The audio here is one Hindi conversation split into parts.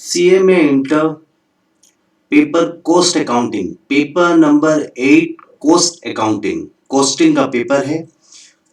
सीए में inter paper cost accounting, paper number 8 cost accounting, costing का पेपर है।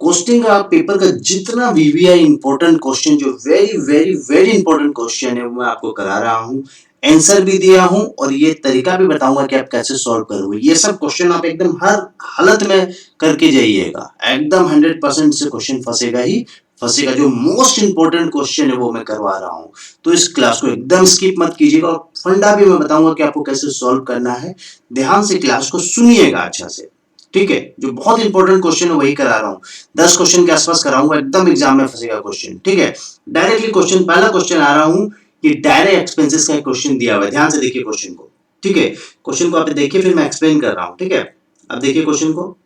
कोस्टिंग का पेपर का जितना वीवीआई इंपॉर्टेंट क्वेश्चन, जो very very very important question है, वो मैं आपको करा रहा हूँ। आंसर भी दिया हूं और ये तरीका भी बताऊंगा कि आप कैसे सॉल्व करोगे। ये सब क्वेश्चन आप एकदम हर हालत में करके जाइएगा, एकदम 100% से क्वेश्चन फंसेगा ही फंसेगा। जो मोस्ट इंपॉर्टेंट क्वेश्चन है वो मैं करवा रहा हूं, तो इस क्लास को एकदम स्किप मत कीजिएगा। और फंडा भी मैं बताऊंगा कि आपको कैसे सॉल्व करना है। ध्यान से क्लास को सुनिएगा अच्छा से, ठीक है। जो बहुत इंपॉर्टेंट क्वेश्चन है वही करा रहा हूँ। 10 क्वेश्चन के आसपास कराऊंगा, एकदम एग्जाम में फंसेगा क्वेश्चन, ठीक है। डायरेक्टली क्वेश्चन, पहला क्वेश्चन आ रहा हूँ कि डायरेक्ट एक्सपेंसेस का क्वेश्चन दिया हुआ है। ध्यान से देखिए क्वेश्चन को, ठीक है। क्वेश्चन को आप देखिए, फिर मैं एक्सप्लेन कर रहा हूँ, ठीक है। अब देखिए क्वेश्चन को,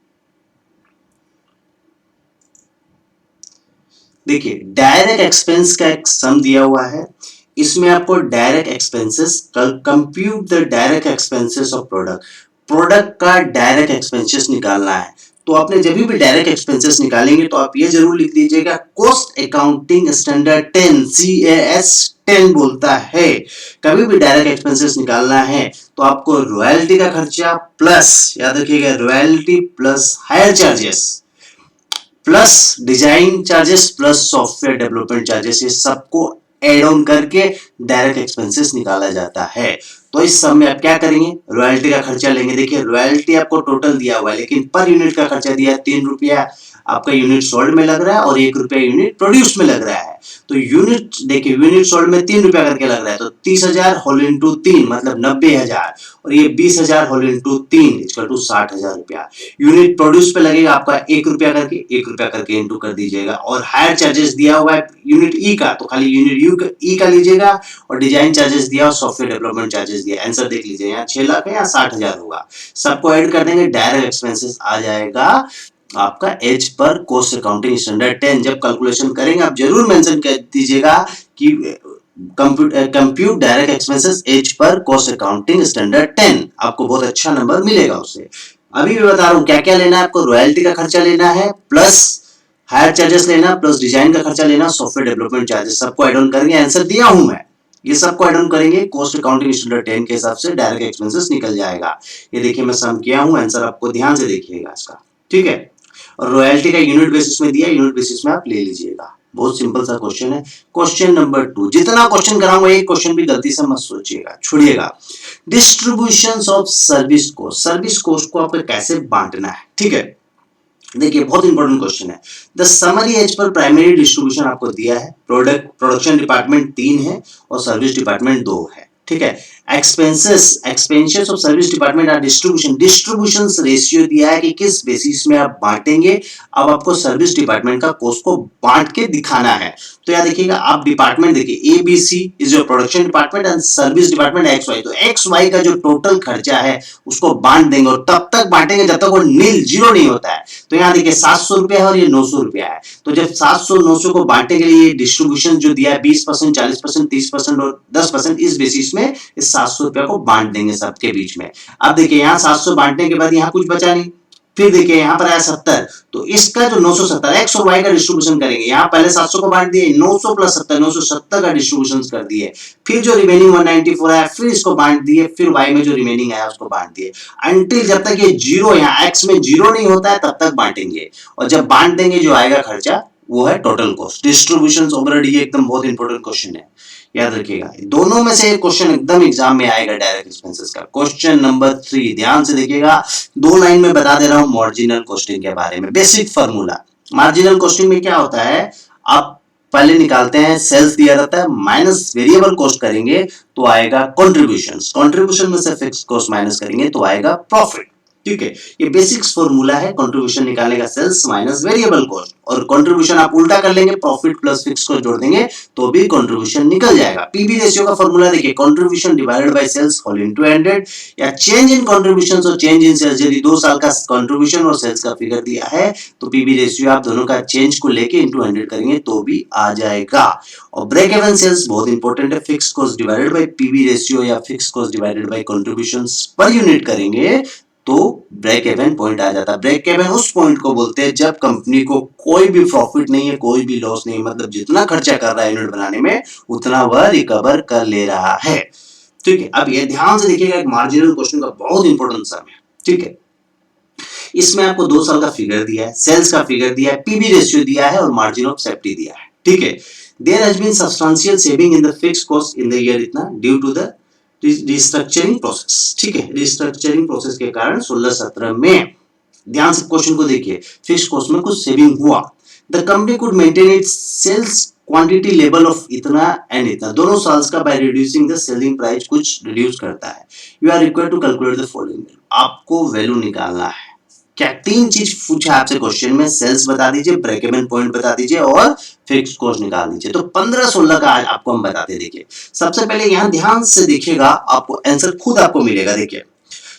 देखिए डायरेक्ट एक्सपेंस का एक सम दिया हुआ है। इसमें आपको direct expenses, compute the direct expenses of product, product का डायरेक्ट एक्सपेंसेस निकालना है। तो आपने जब भी डायरेक्ट एक्सपेंसेस निकालेंगे तो आप ये जरूर लिख लीजिएगा कॉस्ट अकाउंटिंग स्टैंडर्ड 10, CAS 10 बोलता है। कभी भी डायरेक्ट एक्सपेंसेस निकालना है तो आपको रॉयल्टी का खर्चा प्लस, याद रखिएगा, royalty plus higher charges plus design charges plus software development charges, ये सबको एड ऑन करके डायरेक्ट एक्सपेंसेस निकाला जाता है। तो इस सब में आप क्या करेंगे, रॉयल्टी का खर्चा लेंगे। देखिए रॉयल्टी आपको टोटल दिया हुआ है, लेकिन पर यूनिट का खर्चा दिया है 3 रुपया आपका यूनिट सोल्ड में लग रहा है और 1 रुपया यूनिट प्रोड्यूस में लग रहा है। तो यूनिट देखिए, यूनिट सोल्ड में 3 रुपया करके लग रहा है, तो 30,000 होल इंटू 3 मतलब 90,000, और ये 20,000 होल इंटू 3 इक्वल टू 60,000 रुपया। यूनिट प्रोड्यूस पे लगेगा आपका 1 रुपया करके, 1 रुपया करके इंटू कर दीजिएगा। और हायर चार्जेस दिया हुआ है यूनिट ई का, तो खाली यूनिट ई का लीजिएगा। और डिजाइन चार्जेस दिया और सॉफ्टवेयर डेवलपमेंट चार्जेस दिया। आंसर देख लीजिए, यहाँ 6 लाख है, यहाँ 60,000 होगा। सबको ऐड कर देंगे, डायरेक्ट एक्सपेंसेस आ जाएगा आपका as per cost accounting standard 10। जब कैलकुलेशन करेंगे आप जरूर मेंशन कर दीजिएगा कि compute direct expenses as per cost accounting standard 10, आपको बहुत अच्छा नंबर मिलेगा उससे। अभी भी बता रहा हूं क्या क्या लेना है आपको। रॉयल्टी का खर्चा लेना है, प्लस हायर चार्जेस लेना, प्लस डिजाइन का खर्चा लेना, सॉफ्टवेयर डेवलपमेंट चार्जेस, सबको ऐड ऑन करेंगे। आंसर दिया हूं मैं, ये सबको ऐड ऑन करेंगे, कॉस्ट अकाउंटिंग स्टैंडर्ड 10 के हिसाब से डायरेक्ट एक्सपेंसेस निकल जाएगा। ये देखिए मैं सम किया हूं, आंसर आपको ध्यान से देखिएगा इसका, ठीक है। और रॉयल्टी का यूनिट बेसिस में दिया, यूनिट बेसिस में आप ले लीजिएगा। बहुत सिंपल सा क्वेश्चन है। क्वेश्चन नंबर 2, जितना क्वेश्चन कराऊंगा एक क्वेश्चन भी गलती से मत सोचिएगा, छोड़िएगा। Distribution of service cost, service cost को आपको कैसे बांटना है, ठीक है। देखिए बहुत इंपॉर्टेंट क्वेश्चन है। The summary as per primary distribution आपको दिया है। प्रोडक्शन डिपार्टमेंट 3 है और सर्विस डिपार्टमेंट 2 है, ठीक है। Expenses of service department or distribution ratio दिया है कि किस बेसिस में आप बांटेंगे। अब आपको सर्विस डिपार्टमेंट का कॉस्ट को बांट के दिखाना है। तो याद देखिएगा, आप डिपार्टमेंट देखिए, A B C is your production department and service department X Y. तो एक्स वाई का जो टोटल खर्चा है उसको बांट देंगे, और तब तक बांटेंगे जब तक वो नील जीरो नहीं होता है। तो यहाँ देखिए 700 रुपया है और ये 900 रुपया है। तो जब 700 900 को बांटने के लिए डिस्ट्रीब्यूशन जो दिया है 20%, 40%, 30% और 10%, इस बेसिस में इस 700 रुपया को बांट देंगे सबके बीच में। अब देखिए यहाँ 700 बांटने के बाद यहाँ कुछ बचा नहीं। फिर देखिए यहाँ पर आया 70, तो इसका जो 970 एक्स और वाई का डिस्ट्रीब्यूशन करेंगे। यहाँ पहले 700 को बांट दिए, 900 प्लस 70, 970 का डिस्ट्रीब्यूशन कर दिए। फिर जो रिमेनिंग 194 आया फिर इसको बांट दिए, फिर वाई में जो रिमेनिंग आया उसको बांट दिए। अंटिल जब तक ये जीरो, यहाँ एक्स में जीरो नहीं होता है तब तक बांटेंगे। और जब बांट देंगे जो आएगा खर्चा वो है टोटल कॉस्ट। डिस्ट्रीब्यूशन ओवरहेड, ये एकदम बहुत इंपॉर्टेंट क्वेश्चन है, याद रखिएगा। दोनों में से एक क्वेश्चन एकदम एग्जाम में आएगा डायरेक्ट एक्सपेंसेस का। क्वेश्चन नंबर 3 ध्यान से देखिएगा, 2 लाइन में बता दे रहा हूं मार्जिनल कॉस्टिंग के बारे में। बेसिक फार्मूला, मार्जिनल कॉस्टिंग में क्या होता है, आप पहले निकालते हैं, सेल्स दिया रहता है, माइनस वेरिएबल कॉस्ट करेंगे तो आएगा कंट्रीब्यूशन, कंट्रीब्यूशन में से फिक्स कॉस्ट माइनस करेंगे तो आएगा प्रॉफिट, ठीक है। ये बेसिक्स फॉर्मूला है कंट्रीब्यूशन निकालने का, सेल्स माइनस वेरिएबल कॉस्ट। और कंट्रीब्यूशन आप उल्टा कर लेंगे, प्रॉफिट प्लस फिक्स कॉस्ट जोड़ देंगे तो भी कंट्रीब्यूशन निकल जाएगा। पीवी रेशियो का फॉर्मूला देखिए, contribution divided by sales whole into 100, या चेंज इन कंट्रीब्यूशन और चेंज इन सेल्स। यदि 2 साल का कंट्रीब्यूशन और सेल्स का फिगर दिया है तो पीवी रेशियो आप दोनों का चेंज को लेके इनटू 100 करेंगे तो भी आ जाएगा। और ब्रेक इवन सेल्स बहुत इंपॉर्टेंट है, fix cost divided by PV ratio या fix cost divided by contributions per unit करेंगे तो ब्रेक इवन पॉइंट आ जाता है। ब्रेक इवन उस पॉइंट को बोलते हैं जब कंपनी को कोई भी प्रॉफिट नहीं है, कोई भी लॉस नहीं है, मतलब जितना खर्चा कर रहा है यूनिट बनाने में उतना वह रिकवर कर ले रहा है। ठीक है, अब ये ध्यान से देखिएगा, एक मार्जिनल क्वेश्चन का बहुत इंपॉर्टेंट सम है। ठीक है, इसमें आपको 2 साल का फिगर दिया है, सेल्स का फिगर दिया है, पीबी रेशियो दिया है और मार्जिन ऑफ सेफ्टी दिया है। ठीक है, there has been substantial saving in the fixed cost in the year इतना due to the restructuring process. ठीक है, रिस्ट्रक्चरिंग प्रोसेस के कारण 16-17 में, ध्यान से क्वेश्चन को देखिए, फिक्स्ड कॉस्ट में कुछ सेविंग हुआ। The company could maintain its sales quantity level of इतना एंड इतना, दोनों साल्स का by reducing the selling price कुछ रिड्यूस करता है। You are required to calculate the following, आपको वैल्यू निकालना है। क्या 3 चीज पूछा आपसे क्वेश्चन में, सेल्स बता दीजिए, ब्रेक इवन पॉइंट बता दीजिए और फिक्स्ड कॉस्ट निकाल दीजिए। तो 15-16 का आज आपको हम बताते। देखिए सबसे पहले यहां ध्यान से देखिएगा, आपको आंसर खुद आपको मिलेगा। देखिए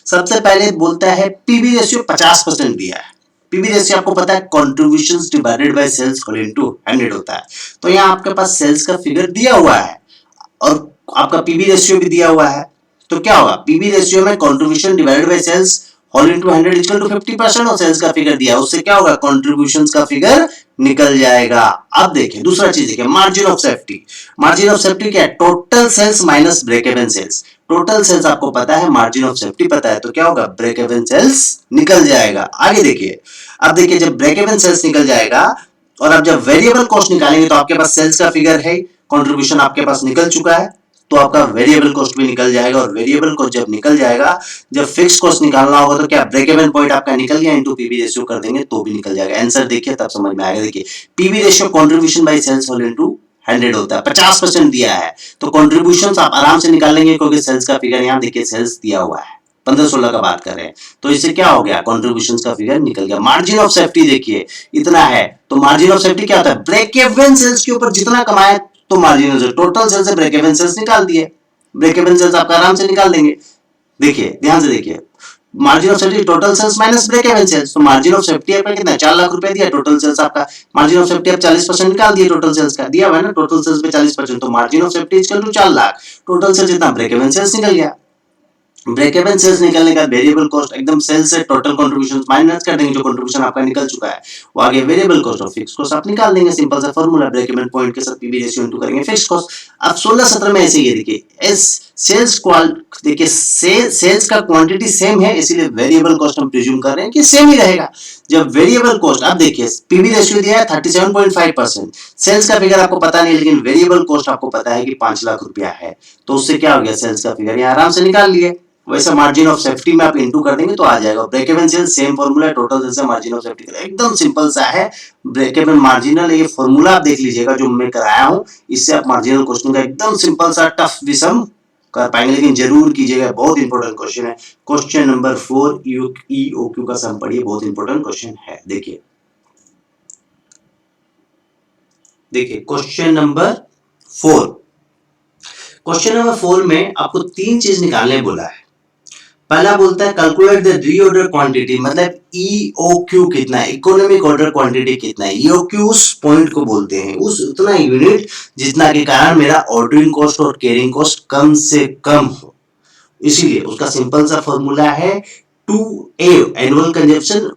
सबसे पहले बोलता है पीबी रेशियो 50% दिया है। पीबी रेशियो आपको पता है contributions divided by sales whole into 100 होता है। तो यहाँ आपके पास सेल्स का फिगर दिया हुआ है और आपका पीबी रेशियो भी दिया हुआ है। तो क्या होगा, पीबी रेशियो में contribution divided by sales whole into 100 equal to 50% और सेल्स का फिगर दिया है, उससे क्या होगा, कंट्रीब्यूशंस का फिगर निकल जाएगा। अब देखिए दूसरा चीज देखिए, margin of safety. Margin of safety क्या है, total sales minus break even sales. Total sales आपको पता है, मार्जिन ऑफ सेफ्टी पता है, तो क्या होगा, ब्रेक इवन सेल्स निकल जाएगा। आगे देखिए, अब देखिए जब ब्रेक इवन सेल्स निकल जाएगा और अब जब वेरिएबल कॉस्ट निकालेंगे तो आपके पास सेल्स का फिगर है, कंट्रीब्यूशन आपके पास निकल चुका है, तो आपका वेरिएबल कॉस्ट भी निकल जाएगा। और वेरिएबल कॉस्ट जब निकल जाएगा, जब फिक्स कॉस्ट निकालना होगा तो क्या ब्रेक इवन पॉइंट आपका निकल गया, इनटू पीवी रेशियो कर देंगे तो भी निकल जाएगा। आंसर देखिए तब समझ में आएगा। देखिए PV ratio contribution by sales whole into 100 होता है, 50% दिया है तो कंट्रीब्यूशंस आप आराम से निकाल लेंगे, क्योंकि सेल्स का फिगर यहाँ देखिए सेल्स दिया हुआ है, 15-16 का बात कर रहे हैं, तो इससे क्या हो गया, कंट्रीब्यूशंस का फिगर निकल गया। मार्जिन ऑफ सेफ्टी देखिए इतना है, तो मार्जिन ऑफ सेफ्टी क्या होता है, ब्रेक इवन सेल्स के ऊपर जितना कमाए तो मार्जिन ऑफ टोटल सेल्स से ब्रेक इवन सेल्स निकाल दिए, ब्रेक इवन सेल्स आप आराम से निकाल देंगे। देखिए ध्यान से देखिए, margin of safety total sales minus break even sales, तो मार्जिन ऑफ सेफ्टी आपका कितना, 4 लाख रुपए दिया, टोटल सेल्स आपका, मार्जिन ऑफ सेफ्टी आप 40% निकाल दिए, टोटल सेल्स का दिया हुआ है ना, टोटल सेल्स पे 40%, तो margin of safety equal to 4 lakh, total sales इतना, ब्रेक इवन सेल्स निकल गया। ब्रेक इवन सेल्स निकलने का वेरिएबल कॉस्ट एकदम सेल्स से टोटल कंट्रीब्यूशंस माइनस कर देंगे, जो कंट्रीब्यूशन आपका निकल चुका है वो आगे वेरिएबल कॉस्ट और फिक्स कॉस्ट आप निकाल देंगे। सिंपल सा फार्मूला, ब्रेक इवन पॉइंट के साथ पीवी रेशियो इनटू करेंगे फिक्स कॉस्ट। अब 16-17 में ऐसे ही है, देखिए एस सेल्स देखिए सेल्स का क्वांटिटी सेम है, इसीलिए वेरिएबल कॉस्ट हम प्रिज्यूम कर रहे हैं कि सेम ही रहेगा। जब वेरिएबल कॉस्ट, अब देखिए पीवी रेशियो दिया है 37.5%, सेल्स का फिगर आपको पता नहीं, लेकिन वेरिएबल कॉस्ट आपको पता है कि 5 लाख रुपया है, तो उससे क्या हो गया, सेल्स का फिगर यहाँ आराम से निकाल लिए। वैसा मार्जिन ऑफ सेफ्टी में आप इनटू कर देंगे तो आ जाएगा। Break even sales same formula है, टोटल सेल्स से मार्जिन ऑफ सेफ्टी, एकदम सिंपल सा है। ब्रेक इवन मार्जिनल, ये फार्मूला आप देख लीजिएगा जो मैं कराया हूं, इससे आप मार्जिनल क्वेश्चन का एकदम सिंपल सा टफ भी सम कर पाएंगे, लेकिन जरूर कीजिएगा, बहुत इंपॉर्टेंट क्वेश्चन है। क्वेश्चन नंबर 4 ईओक्यू का सम पढ़िए, बहुत इंपॉर्टेंट क्वेश्चन है। देखिए क्वेश्चन नंबर 4, क्वेश्चन नंबर 4 में आपको 3 चीज निकालने बोला है। पहला बोलता है कैलकुलेट द रीऑर्डर क्वांटिटी, मतलब ईओक्यू कितना है, इकोनॉमिक ऑर्डर क्वांटिटी कितना है। ईओक्यू उस पॉइंट को बोलते हैं, उस उतना यूनिट जितना के कारण मेरा ऑर्डरिंग कॉस्ट और कैरिंग कॉस्ट कम से कम हो, इसीलिए उसका सिंपल सा फॉर्मूला है 2a annual consumption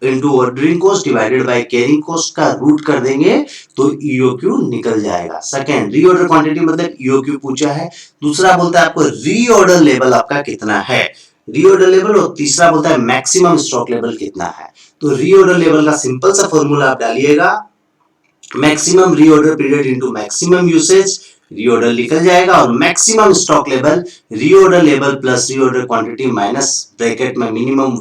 into ordering cost divided by carrying cost का रूट कर देंगे तो ईओक्यू निकल जाएगा। सेकंड, रीऑर्डर क्वांटिटी मतलब ईओक्यू पूछा है। दूसरा बोलता है आपको रीऑर्डर लेवल आपका कितना है, रीऑर्डर लेवल, और तीसरा बोलता है मैक्सिमम स्टॉक लेवल कितना है। तो रीऑर्डर लेवल का सिंपल सा फॉर्मूला आप डालिएगा, maximum reorder period into maximum usage, reorder निकल जाएगा, और maximum stock level, reorder level plus reorder quantity minus bracket में minimum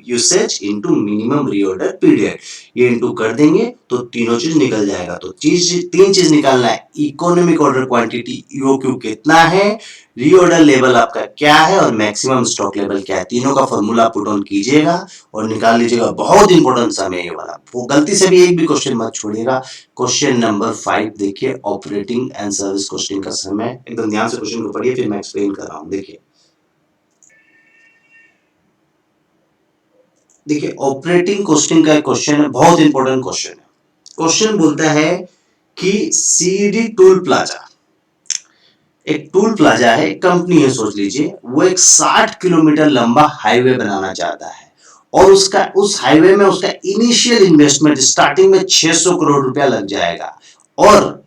usage into minimum reorder period, ये इनटू कर देंगे तो तीनों चीज निकल जाएगा। तो तीन चीज निकालना है, इकोनॉमिक ऑर्डर क्वांटिटी ईओक्यू कितना है, रीऑर्डर लेवल आपका क्या है, और मैक्सिमम स्टॉक लेवल क्या है। तीनों का फॉर्मूला पुट ऑन कीजिएगा और निकाल लीजिएगा। बहुत इंपॉर्टेंट सम है ये वाला, वो गलती से भी एक भी क्वेश्चन मत छोड़िएगा। क्वेश्चन नंबर 5 देखिए, ऑपरेटिंग एंड सर्विस कॉस्टिंग का सम है, एकदम ध्यान से क्वेश्चन को पढ़िए, फिर मैं एक्सप्लेन कर रहा हूं। देखिए ऑपरेटिंग कॉस्टिंग का क्वेश्चन है, बहुत इंपॉर्टेंट क्वेश्चन है। क्वेश्चन बोलता है कि सीडी टोल प्लाजा एक टूल प्लाजा है, एक कंपनी है सोच लीजिए, वो एक 60 किलोमीटर लंबा हाईवे बनाना चाहता है और उसका उस हाईवे में उसका इनिशियल इन्वेस्टमेंट स्टार्टिंग में 600 करोड़ रुपया लग जाएगा और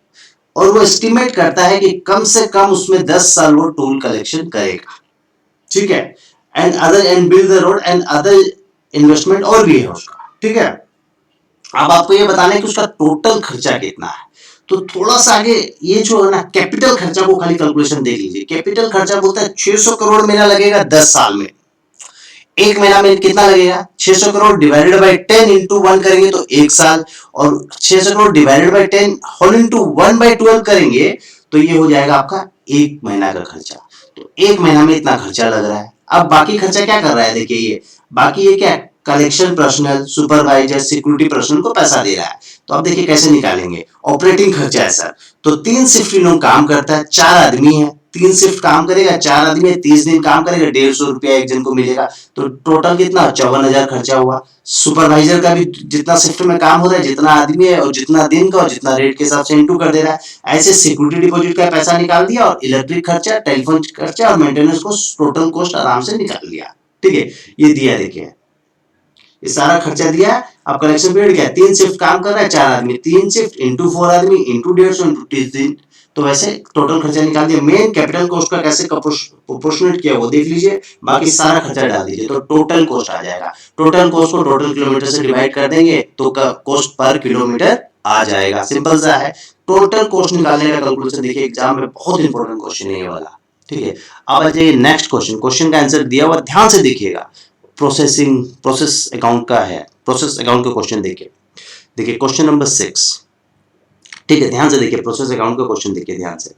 वो एस्टिमेट करता है कि कम से कम उसमें 10 साल वो टोल कलेक्शन करेगा, ठीक है, and build the road and other investment और भी है उसका, ठीक है। अब आपको ये बताना है कि उसका टोटल खर्चा कितना है, तो थोड़ा सा आगे ये जो है ना कैपिटल खर्चा को खाली कैलकुलेशन देख लीजिए। कैपिटल खर्चा बोलता है 600 करोड़ मेरा लगेगा 10 साल में, एक महीना में कितना लगेगा 600 करोड़ डिवाइडेड बाय 10 इंटू 1 करेंगे तो एक साल, और 600 crore divided by 10 whole into 1 by 12 करेंगे तो ये हो जाएगा आपका एक महीना का खर्चा। तो एक महीना में इतना खर्चा लग रहा है। अब बाकी खर्चा क्या कर रहा है, देखिए ये बाकी ये क्या collection personal, supervisor, security personal को पैसा दे रहा है। तो अब देखिए कैसे निकालेंगे, ऑपरेटिंग खर्चा है सर, तो 3 शिफ्ट इन लोग काम करता है, 4 आदमी है, 3 शिफ्ट काम करेगा, 4 आदमी है, 30 दिन काम करेगा, 150 रुपया एक जन को मिलेगा, तो टोटल कितना 54,000 खर्चा हुआ। सुपरवाइजर का भी जितना शिफ्ट में काम हो रहा है, जितना आदमी है और जितना दिन का और जितना रेट के हिसाब से इंटू कर दे रहा है। ऐसे सिक्योरिटी डिपॉजिट का पैसा निकाल दिया और इलेक्ट्रिक खर्चा, टेलीफोन खर्चा और मेंटेनेंस को टोटल कॉस्ट आराम से निकाल लिया, ठीक है। ये दिया देखिए, ये सारा खर्चा दिया है। अब कलेक्शन पीरियड क्या है, 3 शिफ्ट काम कर रहा है, 4 आदमी, 3 शिफ्ट इंटू 4 आदमी इंटू 150 इंटू 30 दिन, तो वैसे टोटल खर्चा निकाल दिया। मेन कैपिटल कॉस्ट का कैसे प्रोपोर्शनेट किया वो देख लीजिए, बाकी सारा खर्चा डाल दीजिए तो टोटल कॉस्ट आ जाएगा। टोटल कॉस्ट को टोटल किलोमीटर से डिवाइड कर देंगे तो कॉस्ट पर किलोमीटर आ जाएगा, सिंपल सा है। टोटल कॉस्ट निकालने का कैलकुलेशन देखिए एग्जाम में बहुत इंपॉर्टेंट क्वेश्चन है ये वाला, ठीक है। अब आ जाइए नेक्स्ट क्वेश्चन, क्वेश्चन का आंसर दिया हुआ ध्यान से देखिएगा। प्रोसेस अकाउंट का है, प्रोसेस अकाउंट का क्वेश्चन देखिए, क्वेश्चन नंबर 6, ठीक है, ध्यान से देखिए, प्रोसेस अकाउंट का क्वेश्चन देखिए ध्यान से।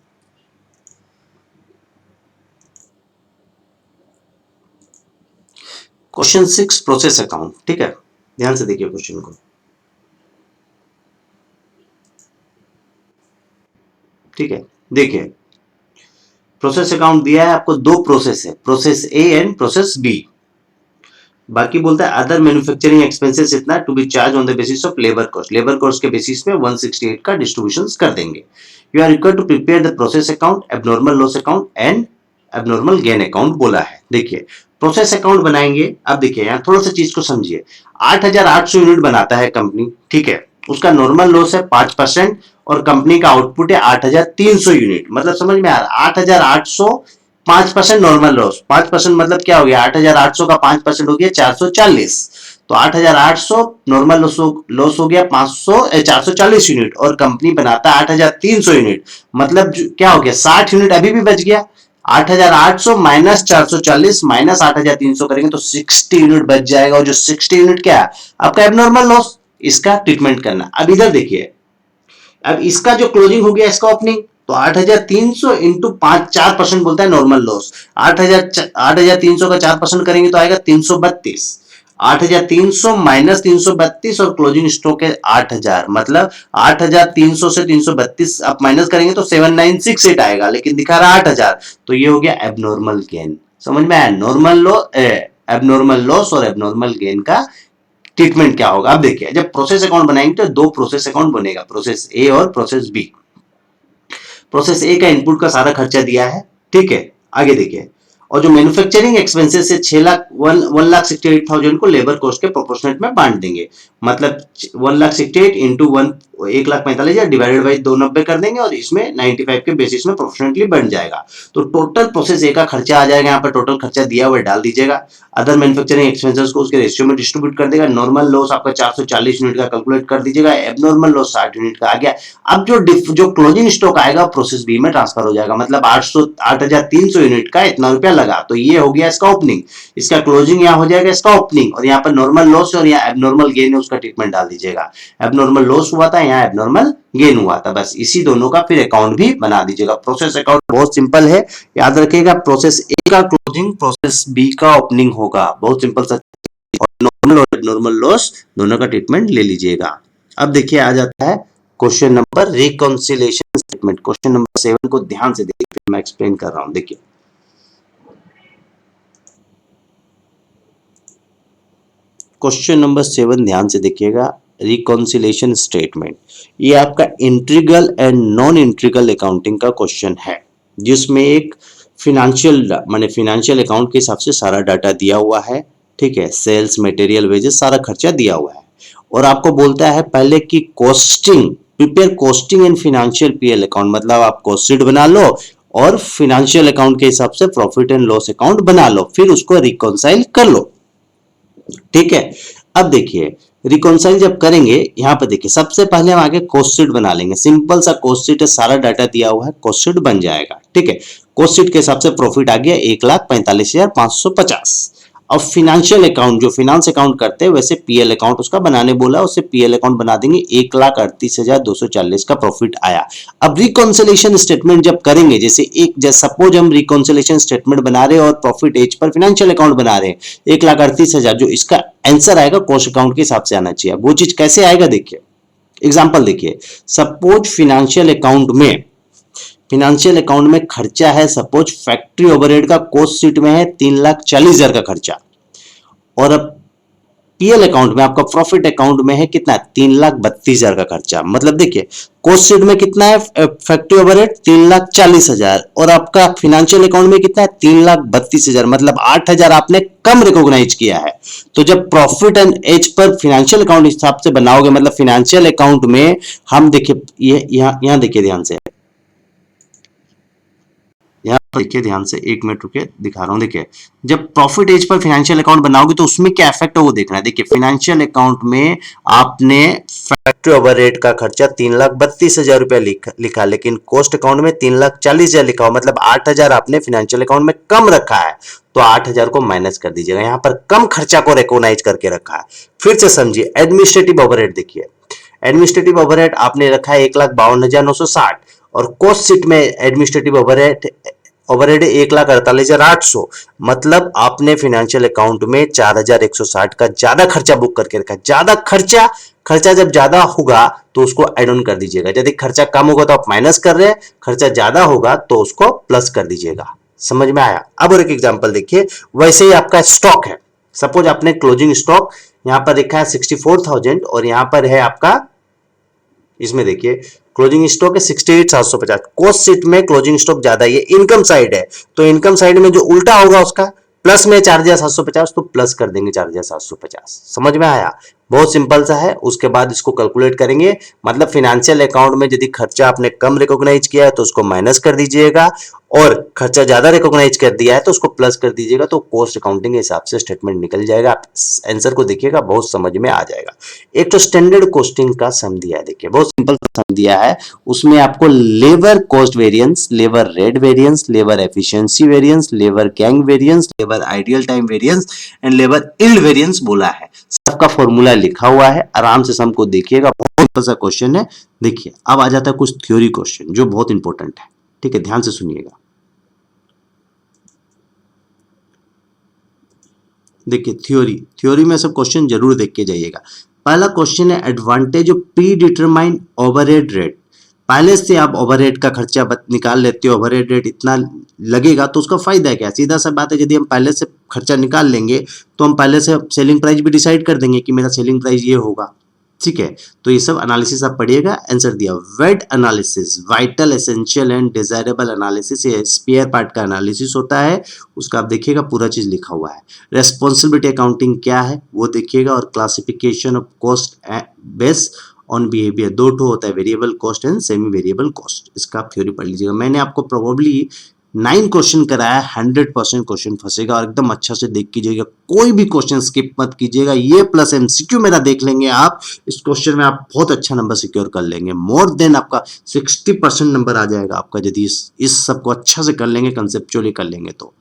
क्वेश्चन 6 प्रोसेस अकाउंट, ठीक है, ध्यान से देखिए क्वेश्चन को, ठीक है। देखिए प्रोसेस अकाउंट दिया है आपको, दो प्रोसेस है, process A and process B. बाकी बोलता है अदर मैन्युफैक्चरिंग एक्सपेंसेस इतना to be charged on the basis of labour cost, labour cost के बेसिस पे 168 का डिस्ट्रीब्यूशन कर देंगे। You are required to prepare the process account, abnormal loss account and abnormal gain account बोला है। देखिए प्रोसेस अकाउंट बनाएंगे, अब देखिए यहाँ थोड़ा सा चीज को समझिए। 8,800 यूनिट बनाता है कंपनी, ठीक है, उसका नॉर्मल लॉस है 5% और कंपनी का आउटपुट है 8,300 यूनिट, मतलब समझ में आ रहा, 8,800 5% नॉर्मल लॉस, 5% मतलब क्या हो गया, 8,800 का 5% हो गया 440, तो 8,800 नॉर्मल लॉस हो गया 440 यूनिट और कंपनी बनाता है 8,300 यूनिट, मतलब क्या हो गया 60 यूनिट अभी भी बच गया। 8,800 माइनस 440 माइनस 8,300 करेंगे तो 60 यूनिट बच जाएगा, और जो 60 यूनिट क्या है आपका एबनॉर्मल लॉस, इसका ट्रीटमेंट करना। अब इधर देखिए, अब इसका जो क्लोजिंग हो गया इसका ओपनिंग, तो 8,300 इंटू 4% बोलता है नॉर्मल लॉस, 8,300 का 4% करेंगे तो आएगा 332, 8,300 माइनस 332 और क्लोजिंग स्टॉक है 8,000, मतलब 8,300 से 332 आप माइनस करेंगे तो 7,968 आएगा, लेकिन दिखा रहा 8,000, तो ये हो गया एबनॉर्मल गेन। समझ में आया, नॉर्मल लॉस, एबनॉर्मल लॉस और एबनॉर्मल गेन का ट्रीटमेंट क्या होगा। अब देखिए जब प्रोसेस अकाउंट बनाएंगे तो दो प्रोसेस अकाउंट बनेगा, प्रोसेस ए और प्रोसेस बी। प्रोसेस ए का इनपुट का सारा खर्चा दिया है, ठीक है, आगे देखिए, और जो मैन्युफैक्चरिंग एक्सपेंसेस है 1,68,000 को लेबर कॉस्ट के प्रोपोर्शनेट में बांट देंगे, मतलब 1,68,000 इंटू 1,45,000 डिवाइडेड बाई 290 कर देंगे और इसमें 95 के बेसिस में प्रोपोर्शनेटली बन जाएगा। तो टोटल प्रोसेस ए का खर्चा आ जाएगा, यहाँ पर टोटल खर्चा दिया हुआ डाल दीजिएगा, अदर मैन्युफैक्चरिंग एक्सपेंसेस को उसके रेशियो में डिस्ट्रीब्यूट कर देगा। नॉर्मल लॉस आपका 440 यूनिट का कैलकुलेट कर दीजिएगा, एबनॉर्मल लॉस 60 यूनिट का आ गया। अब जो क्लोजिंग स्टॉक आएगा प्रोसेस बी में ट्रांसफर हो जाएगा, मतलब 8,300 यूनिट का इतना रुपया लगा, तो ये हो गया इसका ओपनिंग, इसका क्लोजिंग यहाँ हो जाएगा इसका ओपनिंग, और यहाँ पर नॉर्मल लॉस और यहाँ एबनॉर्मल गेन है उसका ट्रीटमेंट डाल दीजिएगा। एबनॉर्मल लॉस हुआ था, यहाँ एबनॉर्मल गेन हुआ था, बस इसी दोनों का फिर अकाउंट भी बना दीजिएगा। प्रोसेस अकाउंट बहुत सिंपल है, याद रखिएगा, प्रोसेस ए का क्लोजिंग प्रोसेस बी का ओपनिंग होगा, बहुत सिंपल सा, और नॉर्मल और एबनॉर्मल लॉस दोनों का ट्रीटमेंट ले लीजिएगा। अब देखिए आ जाता है question number reconciliation statement, question number 7 को ध्यान से देखिए, मैं एक्सप्लेन कर रहा हूं, देखिए क्वेश्चन नंबर 7 ध्यान से देखिएगा, रिकॉन्सिलेशन स्टेटमेंट, ये आपका integral and non integral accounting का क्वेश्चन है। जिसमें एक फिनेंशियल माने फिनेंशियल अकाउंट के हिसाब से सारा डाटा दिया हुआ है, ठीक है, सेल्स, मटेरियल, वेजेस, सारा खर्चा दिया हुआ है। और आपको बोलता है पहले कि costing, prepare costing and financial PL account, मतलब आप कॉस्ट शीट बना लो और फिनेंशियल अकाउंट के हिसाब से प्रॉफिट एंड लॉस अकाउंट बना लो, फिर उसको रिकॉन्साइल कर लो, ठीक है। अब देखिए रिकॉन्साइल जब करेंगे, यहां पर देखिए सबसे पहले हम आगे कॉस्ट शीट बना लेंगे, सिंपल सा कॉस्ट शीट है, सारा डाटा दिया हुआ है, कॉस्ट शीट बन जाएगा, ठीक है। कॉस्ट शीट के हिसाब से प्रॉफिट आ गया 1,45,550। अब फिनेंशियल अकाउंट, जो फिनेंस अकाउंट करते हैं वैसे पीएल अकाउंट उसका बनाने बोला, उससे पीएल अकाउंट बना देंगे, 1,38,240 का प्रॉफिट आया। अब रिकॉन्सिलेशन स्टेटमेंट जब करेंगे, जैसे सपोज हम रिकॉन्सिलेशन स्टेटमेंट बना रहे हैं और profit as per financial account बना रहे हैं 1,38,000, जो इसका आंसर आएगा कॉस्ट अकाउंट के हिसाब से आना चाहिए। वो चीज कैसे आएगा देखिए, एग्जांपल देखिए, सपोज फिनेंशियल अकाउंट में खर्चा है, सपोज फैक्ट्री ओवरहेड का कॉस्ट शीट में है 3,40,000 का खर्चा, और अब पीएल अकाउंट में आपका प्रॉफिट अकाउंट में है कितना, 3,32,000 का खर्चा। मतलब देखिए कॉस्ट शीट में कितना है फैक्ट्री ओवरहेड 3,40,000, और आपका फिनेंशियल अकाउंट में कितना है 3,32,000, मतलब 8,000 आपने कम रिकॉग्नाइज किया है। तो जब profit and as per financial account हिसाब से बनाओगे, मतलब फिनेंशियल अकाउंट में हम देखिए, ये यहाँ देखिए ध्यान से, यहाँ पर देखिए ध्यान से, 1 मिनट रुके दिखा रहा हूँ। देखिए जब profit as per financial account बनाओगे तो उसमें क्या इफेक्ट है वो देखना है। देखिए फिनेंशियल अकाउंट में आपने फैक्ट्री ओवरहेड का खर्चा 3,32,000 रुपया लिखा, लेकिन कॉस्ट अकाउंट में 3,40,000 लिखा हो, मतलब 8,000 आपने फिनेंशियल अकाउंट में कम रखा है, तो 8,000 को माइनस कर दीजिएगा। यहाँ पर कम खर्चा को रिकॉग्नाइज करके रखा है। फिर से समझिए, एडमिनिस्ट्रेटिव ओवरहेड देखिए, एडमिनिस्ट्रेटिव ओवरहेड आपने रखा है 1,52,960, और कॉस्ट शीट में एडमिनिस्ट्रेटिव ओवरहेड 1,48,800, मतलब आपने फिनेंशियल अकाउंट में 4,160 का ज्यादा खर्चा बुक करके रखा है। ज्यादा खर्चा जब ज्यादा होगा तो उसको एड ऑन कर दीजिएगा, यदि खर्चा कम होगा तो आप माइनस कर रहे हैं, खर्चा ज्यादा होगा तो उसको प्लस कर दीजिएगा। समझ में आया। अब और एक एग्जांपल देखिए, वैसे ही आपका स्टॉक है, सपोज आपने क्लोजिंग स्टॉक यहां पर लिखा है 64,000, और यहां पर है आपका, इसमें देखिए क्लोजिंग स्टॉक है 68,750, कॉस्ट शीट में क्लोजिंग स्टॉक ज्यादा है, ये इनकम साइड है, तो इनकम साइड में जो उल्टा होगा उसका प्लस में 4,750, तो प्लस कर देंगे 4,750। समझ में आया। बहुत सिंपल सा है। उसके बाद इसको कैलकुलेट करेंगे, मतलब फिनेंशियल अकाउंट में यदि खर्चा आपने कम रिकॉग्नाइज किया है तो उसको माइनस कर दीजिएगा, और खर्चा ज्यादा रिकॉग्नाइज कर दिया है तो उसको प्लस कर दीजिएगा, तो कॉस्ट अकाउंटिंग के हिसाब से स्टेटमेंट निकल जाएगा। आप आंसर को देखिएगा, बहुत समझ में आ जाएगा। एक तो स्टैंडर्ड कॉस्टिंग का सम दिया है, देखिए बहुत सिंपल सम दिया है, उसमें आपको labour cost variance, labour rate variance, labour efficiency variance, labour gang variance, labour ideal time variance and labour yield variance बोला है। सबका फॉर्मूला लिखा हुआ है, आराम से सम को देखिएगा, बहुत सिंपल सा क्वेश्चन है। देखिए अब आ जाता है कुछ थ्योरी क्वेश्चन जो बहुत इंपॉर्टेंट है, ठीक है, ध्यान से सुनिएगा। देखिए थ्योरी में सब क्वेश्चन जरूर देख के जाइएगा। पहला क्वेश्चन है advantage of pre determined overhead rate. पहले से आप ओवरहेड का खर्चा निकाल लेते हो, ओवरहेड रेट इतना लगेगा तो उसका फायदा क्या है। सीधा सा बात है, यदि हम पहले से खर्चा निकाल लेंगे तो हम पहले से सेलिंग प्राइस भी डिसाइड कर देंगे कि मेरा सेलिंग प्राइस ये होगा, ठीक है। तो ये सब एनालिसिस आप पढ़िएगा। आंसर दिया VED analysis, vital essential and desirable analysis, ये स्पेयर पार्ट का एनालिसिस होता है, उसका आप देखिएगा पूरा चीज लिखा हुआ है। रेस्पॉन्सिबिलिटी अकाउंटिंग क्या है वो देखिएगा, और classification of cost base on behaviour, दो ठो होता है, variable cost and semi variable cost, इसका आप थ्योरी पढ़ लीजिएगा। मैंने आपको प्रोबेबली 9 क्वेश्चन कराया, 100% क्वेश्चन फंसेगा, और एकदम अच्छा से देख कीजिएगा, कोई भी क्वेश्चन स्किप मत कीजिएगा। ये प्लस एमसीक्यू मेरा देख लेंगे आप, इस क्वेश्चन में आप बहुत अच्छा नंबर सिक्योर कर लेंगे, मोर देन आपका 60% नंबर आ जाएगा आपका, यदि इस सब को अच्छा से कर लेंगे, कंसेप्चुअली कर लेंगे तो।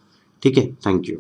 ठीक है, थैंक यू।